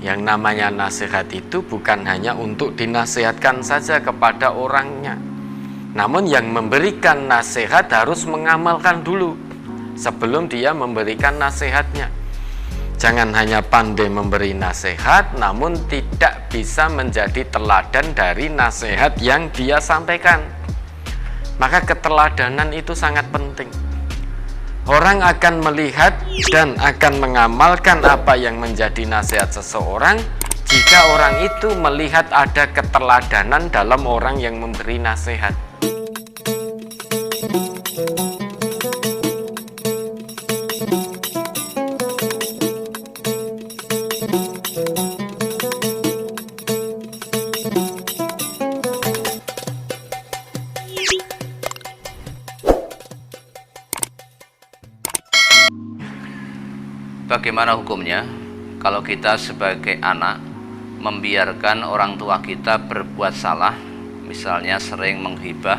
Yang namanya nasihat itu bukan hanya untuk dinasihatkan saja kepada orangnya, namun yang memberikan nasihat harus mengamalkan dulu sebelum dia memberikan nasihatnya. Jangan hanya pandai memberi nasihat namun tidak bisa menjadi teladan dari nasihat yang dia sampaikan. Maka keteladanan itu sangat penting. Orang akan melihat dan akan mengamalkan apa yang menjadi nasihat seseorang jika orang itu melihat ada keteladanan dalam orang yang memberi nasihat. Bagaimana hukumnya kalau kita sebagai anak membiarkan orang tua kita berbuat salah, misalnya sering menghibah,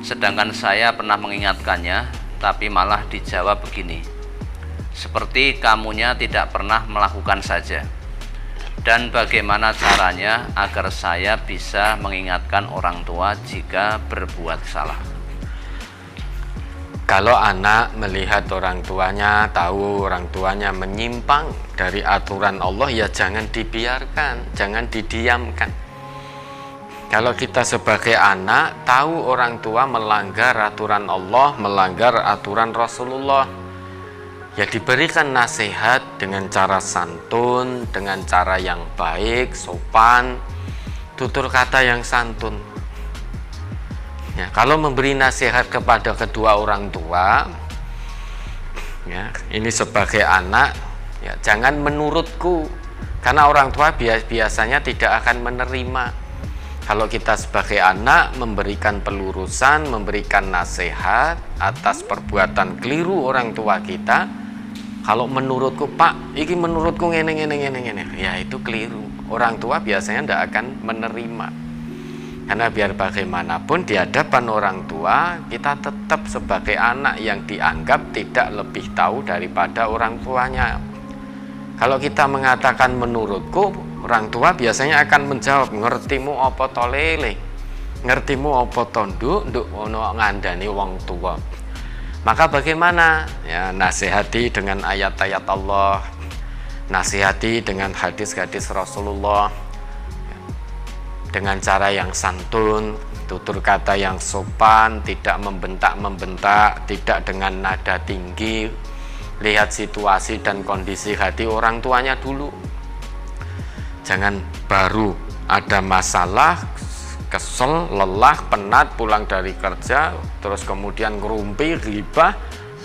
sedangkan saya pernah mengingatkannya, tapi malah dijawab begini, seperti kamunya tidak pernah melakukan saja. Dan bagaimana caranya agar saya bisa mengingatkan orang tua jika berbuat salah? Kalau anak melihat orang tuanya, tahu orang tuanya menyimpang dari aturan Allah, ya jangan dibiarkan, jangan didiamkan. Kalau kita sebagai anak tahu orang tua melanggar aturan Allah, melanggar aturan Rasulullah, ya diberikan nasihat dengan cara santun, dengan cara yang baik, sopan, tutur kata yang santun. Ya, kalau memberi nasihat kepada kedua orang tua, ya, ini sebagai anak, ya, jangan menurutku, karena orang tua biasanya tidak akan menerima. Kalau kita sebagai anak memberikan pelurusan, memberikan nasihat atas perbuatan keliru orang tua kita, kalau menurutku, Pak, ini menurutku ngene, ya itu keliru. Orang tua biasanya tidak akan menerima. Karena biar bagaimanapun di hadapan orang tua, kita tetap sebagai anak yang dianggap tidak lebih tahu daripada orang tuanya. Kalau kita mengatakan menurutku, orang tua biasanya akan menjawab, ngertimu apa to lele, ngertimu apa to nduk ono ngandani wong tua. Maka bagaimana? Ya, nasihati dengan ayat-ayat Allah, nasihati dengan hadis-hadis Rasulullah, dengan cara yang santun, tutur kata yang sopan, tidak membentak-membentak, tidak dengan nada tinggi. Lihat situasi dan kondisi hati orang tuanya dulu. Jangan baru ada masalah, kesel, lelah, penat, pulang dari kerja, terus kemudian ngerumpi, ghibah,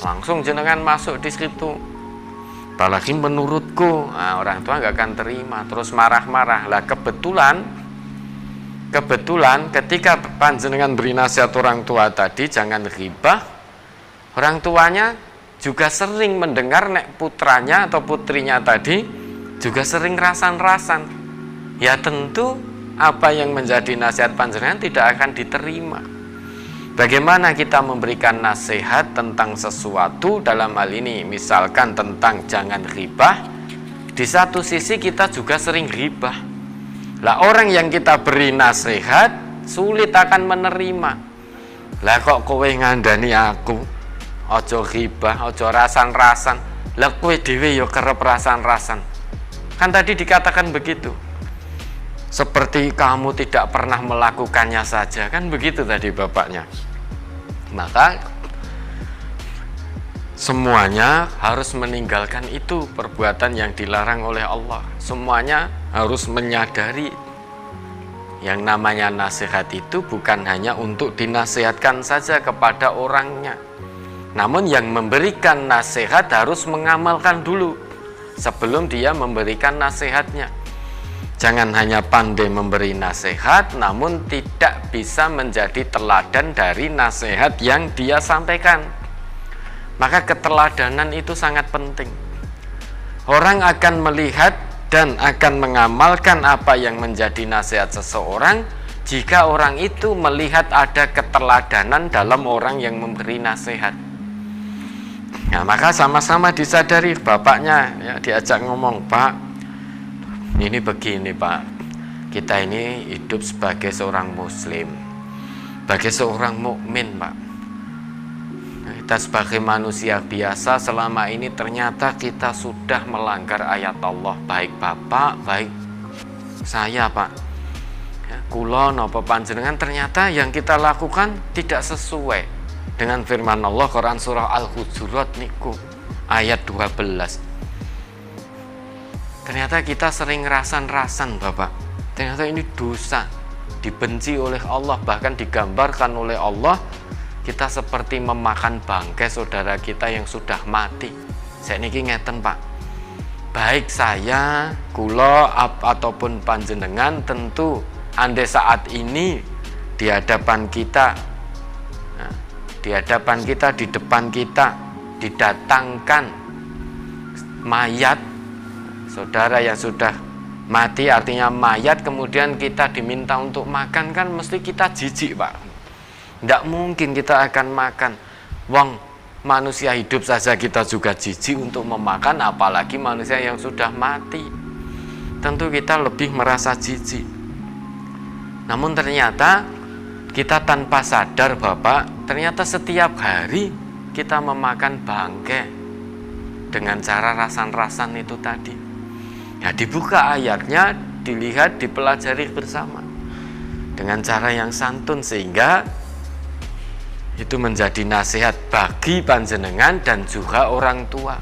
langsung jenengan masuk di situ. Apalagi menurutku, nah, orang tua nggak akan terima, terus marah-marah. Lah kebetulan ketika panjenengan beri nasihat orang tua tadi jangan ghibah, orang tuanya juga sering mendengar nek putranya atau putrinya tadi juga sering rasan-rasan. Ya tentu apa yang menjadi nasihat panjenengan tidak akan diterima. Bagaimana kita memberikan nasihat tentang sesuatu, dalam hal ini misalkan tentang jangan ghibah, di satu sisi kita juga sering ghibah. Lah orang yang kita beri nasihat sulit akan menerima. Lah kok kowe ngandani aku, ojo ghibah, ojo rasan-rasan. Lah kowe dhewe ya kerep rasan-rasan. Kan tadi dikatakan begitu. Seperti kamu tidak pernah melakukannya saja, kan begitu tadi bapaknya. Maka semuanya harus meninggalkan itu perbuatan yang dilarang oleh Allah. Semuanya harus menyadari yang namanya nasihat itu bukan hanya untuk dinasihatkan saja kepada orangnya, namun yang memberikan nasihat harus mengamalkan dulu sebelum dia memberikan nasihatnya. Jangan hanya pandai memberi nasihat namun tidak bisa menjadi teladan dari nasihat yang dia sampaikan. Maka keteladanan itu sangat penting. Orang akan melihat dan akan mengamalkan apa yang menjadi nasihat seseorang jika orang itu melihat ada keteladanan dalam orang yang memberi nasihat. Nah, maka sama-sama disadari, bapaknya ya, diajak ngomong, Pak, ini begini Pak, kita ini hidup sebagai seorang muslim, sebagai seorang mukmin Pak. Kita sebagai manusia biasa selama ini ternyata kita sudah melanggar ayat Allah, baik bapak, baik saya Pak. Ya, kula napa panjenengan, ternyata yang kita lakukan tidak sesuai dengan firman Allah Quran surah Al-Hujurat niku ayat 12. Ternyata kita sering rasan-rasan Bapak. Ternyata ini dosa, dibenci oleh Allah, bahkan digambarkan oleh Allah kita seperti memakan bangkai saudara kita yang sudah mati. Saya niki ngeten Pak. Baik saya, kula ataupun panjenengan, tentu andai saat ini di hadapan kita, di depan kita didatangkan mayat saudara yang sudah mati, artinya mayat, kemudian kita diminta untuk makan, kan mesti kita jijik Pak. Tidak mungkin kita akan makan. Wong manusia hidup saja kita juga jijik untuk memakan, apalagi manusia yang sudah mati. Tentu kita lebih merasa jijik. Namun ternyata kita tanpa sadar Bapak, ternyata setiap hari kita memakan bangkai dengan cara rasan-rasan itu tadi. Ya, dibuka ayatnya, dilihat, dipelajari bersama dengan cara yang santun, sehingga itu menjadi nasihat bagi panjenengan dan juga orang tua.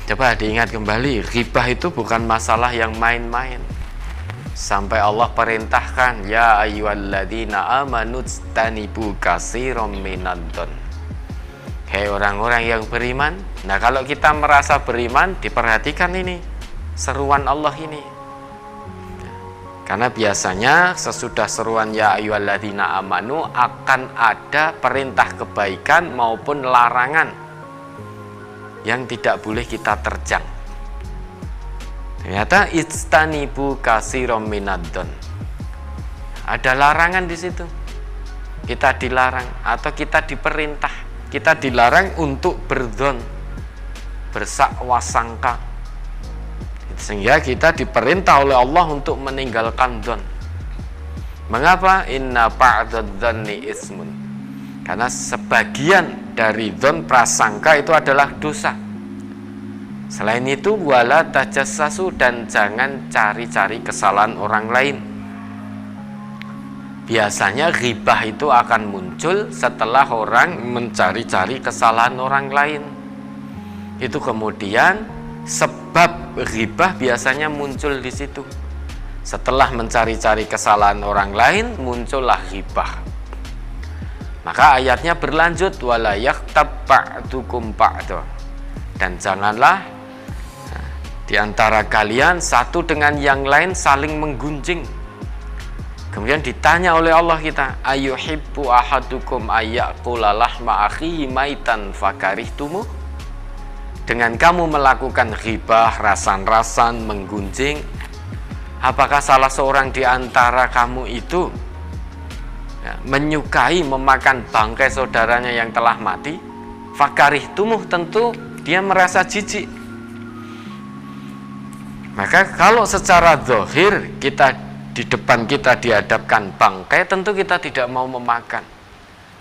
Coba diingat kembali, ghibah itu bukan masalah yang main-main. Sampai Allah perintahkan, ya ayyuhalladzina amanu jtanibu katsiran minadh-dhon. Hei orang-orang yang beriman. Nah, kalau kita merasa beriman, diperhatikan ini seruan Allah ini. Karena biasanya sesudah seruan ya ayyuhalladzina amanu akan ada perintah kebaikan maupun larangan yang tidak boleh kita terjang. Ternyata ijtanibu katsiran minadh-dhon. Ada larangan di situ. Kita dilarang atau kita diperintah. Kita dilarang untuk berdzon, bersakwasangka. Sehingga kita diperintah oleh Allah untuk meninggalkan dzon. Mengapa? Inna ba'dadh-dzanni ismun. Karena sebagian dari dzon, prasangka, itu adalah dosa. Selain itu, wala tajassasu, dan jangan cari-cari kesalahan orang lain. Biasanya ghibah itu akan muncul setelah orang mencari-cari kesalahan orang lain. Itu kemudian sebab ghibah biasanya muncul di situ. Setelah mencari-cari kesalahan orang lain, muncullah ghibah. Maka ayatnya berlanjut, wala yaghtab ba'dukum ba'da. Dan janganlah di antara kalian satu dengan yang lain saling menggunjing. Kemudian ditanya oleh Allah kita, ayyuhibbu ahadukum ayyakula lahma akhihi maitan fakarihtumu. Dengan kamu melakukan ghibah, rasan-rasan, menggunjing, apakah salah seorang di antara kamu itu menyukai memakan bangkai saudaranya yang telah mati? Fakarihtumu, tentu dia merasa jijik. Maka kalau secara zahir kita di depan kita dihadapkan bangkai, tentu kita tidak mau memakan.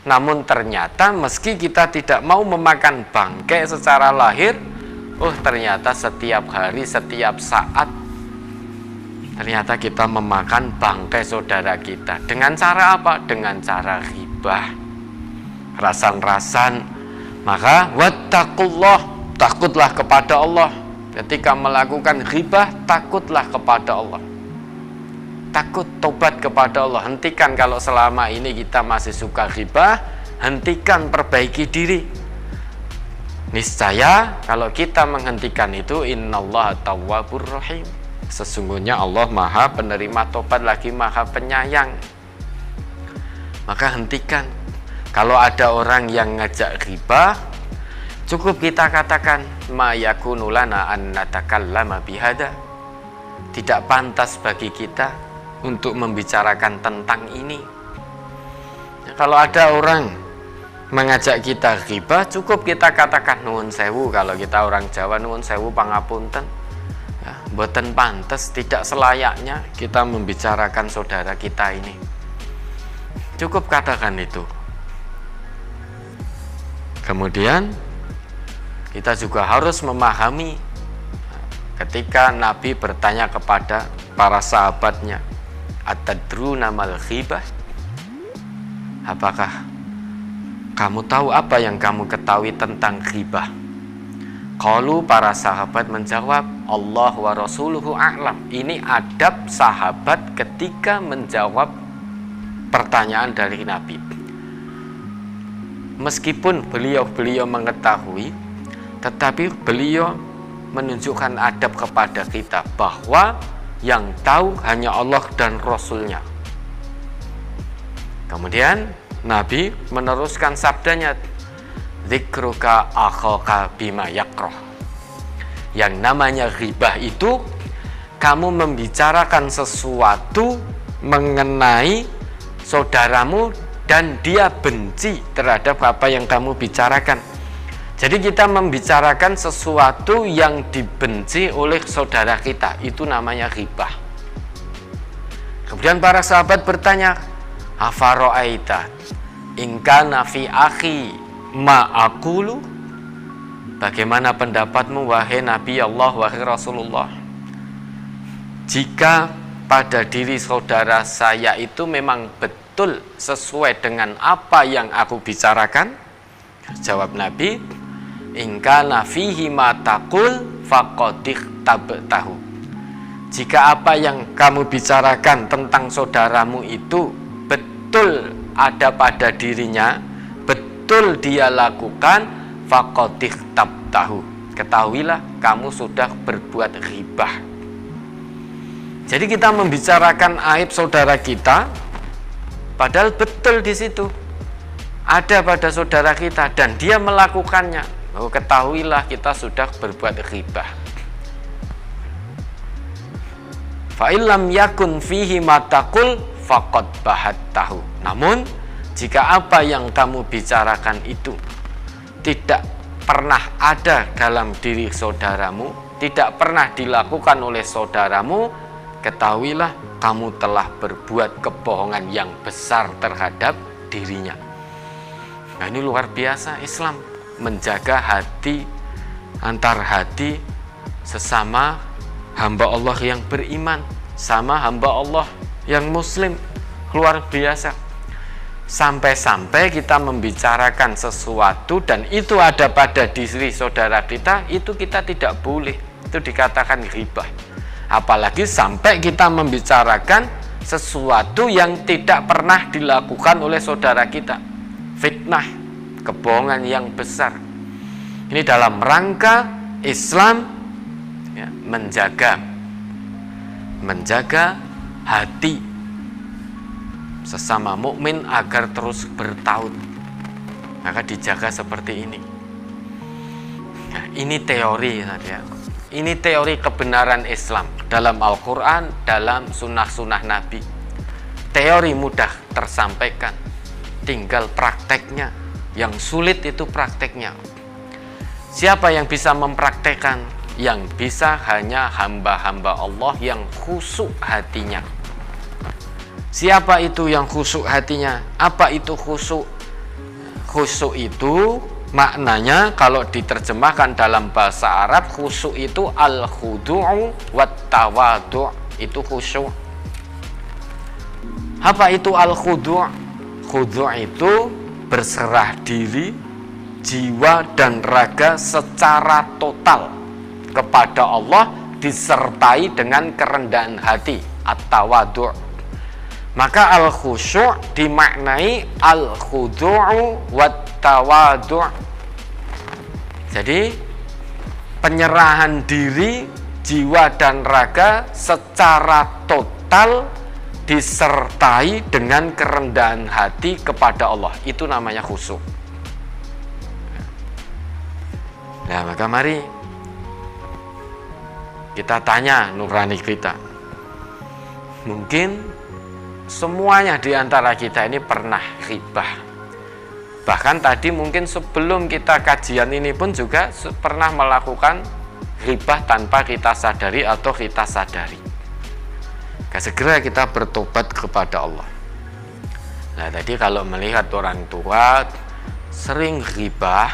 Namun ternyata meski kita tidak mau memakan bangkai secara lahir, ternyata setiap hari, setiap saat, ternyata kita memakan bangkai saudara kita. Dengan cara apa? Dengan cara ghibah, rasan-rasan. Maka wattaqullah, takutlah kepada Allah. Ketika melakukan ghibah, takutlah kepada Allah. Takut, tobat kepada Allah. Hentikan kalau selama ini kita masih suka ghibah, hentikan, perbaiki diri. Niscaya kalau kita menghentikan itu, innallaha tawwabur rahim. Sesungguhnya Allah Maha penerima tobat lagi Maha penyayang. Maka hentikan. Kalau ada orang yang ngajak ghibah, cukup kita katakan, ma yakunu lana an natakallama bihada. Tidak pantas bagi kita untuk membicarakan tentang ini. Kalau ada orang mengajak kita ghibah, cukup kita katakan nuwun sewu. Kalau kita orang Jawa, nuwun sewu pangapunten, ya, mboten pantes, tidak selayaknya kita membicarakan saudara kita ini. Cukup katakan itu. Kemudian kita juga harus memahami ketika Nabi bertanya kepada para sahabatnya, atadruna mal ghibah? Apakah kamu tahu apa yang kamu ketahui tentang ghibah? Qalu, para sahabat menjawab, Allah wa rasuluhu a'lam. Ini adab sahabat ketika menjawab pertanyaan dari Nabi. Meskipun beliau mengetahui, tetapi beliau menunjukkan adab kepada kita bahwa yang tahu hanya Allah dan Rasulnya. Kemudian Nabi meneruskan sabdanya, dzikruka akhaka bima yakrah. Yang namanya ghibah itu kamu membicarakan sesuatu mengenai saudaramu dan dia benci terhadap apa yang kamu bicarakan. Jadi kita membicarakan sesuatu yang dibenci oleh saudara kita, itu namanya ghibah. Kemudian para sahabat bertanya, afaro'aita ingkana fi akhi ma aqulu? Bagaimana pendapatmu wahai Nabi Allah, wahai Rasulullah, jika pada diri saudara saya itu memang betul sesuai dengan apa yang aku bicarakan? Jawab Nabi, ingkana fihi ma taqul faqad tabtahu. Jika apa yang kamu bicarakan tentang saudaramu itu betul ada pada dirinya, betul dia lakukan, faqad tabtahu, ketahuilah kamu sudah berbuat ghibah. Jadi kita membicarakan aib saudara kita, padahal betul di situ ada pada saudara kita dan dia melakukannya, ketahuilah kita sudah berbuat ghibah. Fa illam yakun fihi mataqul faqad bahattahu. Namun jika apa yang kamu bicarakan itu tidak pernah ada dalam diri saudaramu, tidak pernah dilakukan oleh saudaramu, ketahuilah kamu telah berbuat kebohongan yang besar terhadap dirinya. Nah, ini luar biasa Islam menjaga hati, antar hati sesama hamba Allah yang beriman sama hamba Allah yang muslim. Luar biasa. Sampai-sampai kita membicarakan sesuatu dan itu ada pada diri saudara kita, itu kita tidak boleh, itu dikatakan ghibah. Apalagi sampai kita membicarakan sesuatu yang tidak pernah dilakukan oleh saudara kita, fitnah, kebohongan yang besar. Ini dalam rangka Islam, ya, menjaga hati sesama mukmin agar terus bertaut, maka dijaga seperti ini. Nah, ini teori saja. Ini teori kebenaran Islam dalam Al-Quran, dalam sunnah-sunnah Nabi. Teori mudah tersampaikan, tinggal prakteknya. Yang sulit itu prakteknya. Siapa yang bisa mempraktekkan? Yang bisa hanya hamba-hamba Allah yang khusyuk hatinya. Siapa itu yang khusyuk hatinya? Apa itu khusyuk? Khusyuk itu maknanya kalau diterjemahkan dalam bahasa Arab, khusyuk itu al-khudu'u wat tawadu', itu khusyuk. Apa itu al-khudu'? Khudu' itu berserah diri, jiwa dan raga secara total kepada Allah disertai dengan kerendahan hati, at-tawadu'. Maka al-khusyuk dimaknai al-khudu'u wat tawadu'. Jadi penyerahan diri, jiwa dan raga secara total disertai dengan kerendahan hati kepada Allah. Itu namanya khusyuk. Nah, maka mari kita tanya nurani kita. Mungkin semuanya di antara kita ini pernah ghibah. Bahkan tadi mungkin sebelum kita kajian ini pun juga pernah melakukan ghibah tanpa kita sadari atau kita sadari. Segera kita bertobat kepada Allah. Nah, tadi kalau melihat orang tua sering ghibah,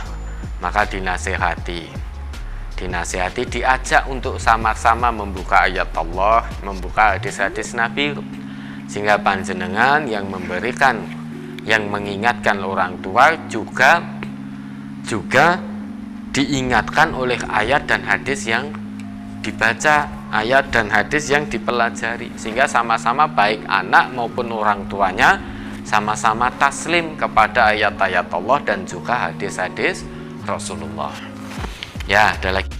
maka dinasehati, diajak untuk sama-sama membuka ayat Allah, membuka hadis-hadis Nabi, sehingga panjenengan yang memberikan, yang mengingatkan orang tua juga diingatkan oleh ayat dan hadis yang dibaca, ayat dan hadis yang dipelajari, sehingga sama-sama baik anak maupun orang tuanya sama-sama taslim kepada ayat-ayat Allah dan juga hadis-hadis Rasulullah. Ya, ada lagi.